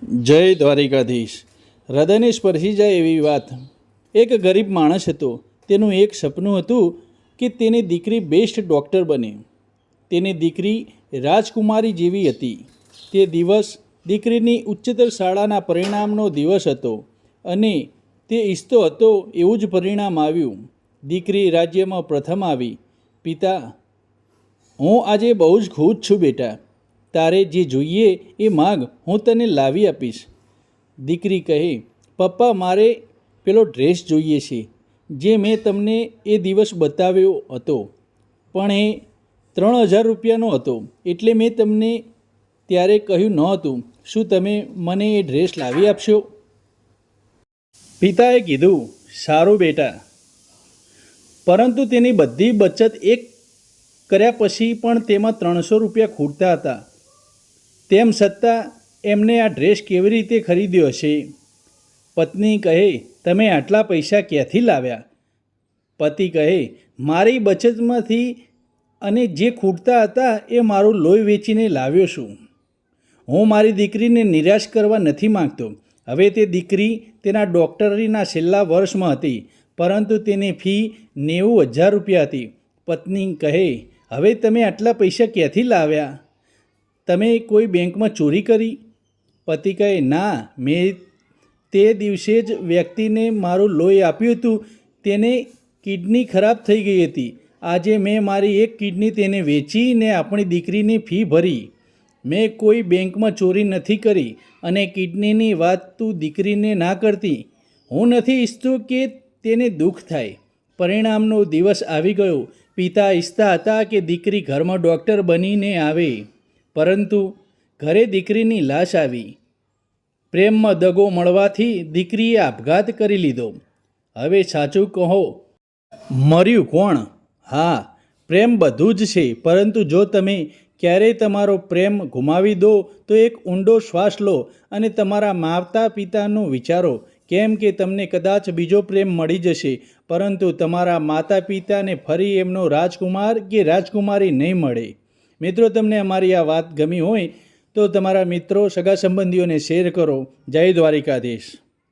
જય દ્વારિકાધીશ। હૃદયને સ્પર્શી જાય એવી વાત। એક ગરીબ માણસ હતો। તેનું એક સપનું હતું કે તેની દીકરી બેસ્ટ ડૉક્ટર બને। તેની દીકરી રાજકુમારી જેવી હતી। તે દિવસ દીકરીની ઉચ્ચતર શાળાના પરિણામનો દિવસ હતો અને તે ઈચ્છતો હતો એવું જ પરિણામ આવ્યું। દીકરી રાજ્યમાં પ્રથમ આવી। પિતા: હું આજે બહુ જ ખુશ છું બેટા, તારે જે જોઈએ એ માગ, હું તને લાવી આપીશ। દીકરી કહે: પપ્પા, મારે પેલો ડ્રેસ જોઈએ છે જે મેં તમને એ દિવસ બતાવ્યો હતો, પણ એ 3000 રૂપિયાનો હતો, એટલે મેં તમને ત્યારે કહ્યું નહોતું। શું તમે મને એ ડ્રેસ લાવી આપશો? પિતાએ કીધું: સારું બેટા, પરંતુ તેની બધી બચત એક કર્યા પછી પણ તેમાં 300 રૂપિયા ખૂટતા હતા। તેમ છતાં એમને આ ડ્રેસ કેવી રીતે ખરીદ્યો હશે? પત્ની કહે: તમે આટલા પૈસા ક્યાંથી લાવ્યા? પતિ કહે: મારી બચતમાંથી, અને જે ખૂટતા હતા એ મારું લોહી વેચીને લાવ્યો છું। હું મારી દીકરીને નિરાશ કરવા નથી માંગતો। હવે તે દીકરી તેના ડૉક્ટરીના છેલ્લા વર્ષમાં હતી, પરંતુ તેની ફી 90,000 રૂપિયા હતી। પત્ની કહે: હવે તમે આટલા પૈસા ક્યાંથી લાવ્યા? તમે કોઈ બેંકમાં ચોરી કરી? પતિ કહે: ના, મેં તે દિવસે જ વ્યક્તિને મારું લોહી આપ્યું હતું, તેને કિડની ખરાબ થઈ ગઈ હતી। આજે મેં મારી એક કિડની તેને વેચીને આપણી દીકરીની ફી ભરી। મેં કોઈ બેંકમાં ચોરી નથી કરી, અને કિડનીની વાત તું દીકરીને ના કરતી। હું નથી ઈચ્છતો કે તેને દુઃખ થાય। પરિણામનો દિવસ આવી ગયો। પિતા ઈચ્છતા હતા કે દીકરી ઘરમાં ડૉક્ટર બનીને આવે, પરંતુ ઘરે દીકરીની લાશ આવી। પ્રેમમાં દગો મળવાથી દીકરીએ આપઘાત કરી લીધો। હવે સાચું કહો, મર્યું કોણ? હા, પ્રેમ બધું જ છે, પરંતુ જો તમે ક્યારેય તમારો પ્રેમ ગુમાવી દો તો એક ઊંડો શ્વાસ લો અને તમારા માતા પિતાનું વિચારો, કેમ કે તમને કદાચ બીજો પ્રેમ મળી જશે, પરંતુ તમારા માતા પિતાને ફરી એમનો રાજકુમાર કે રાજકુમારી નહીં મળે। મિત્રો, તમને અમારી આ વાત ગમી હોય તો તમારા મિત્રો, સગા સંબંધીઓને શેર કરો। જય દ્વારિકાધીશ।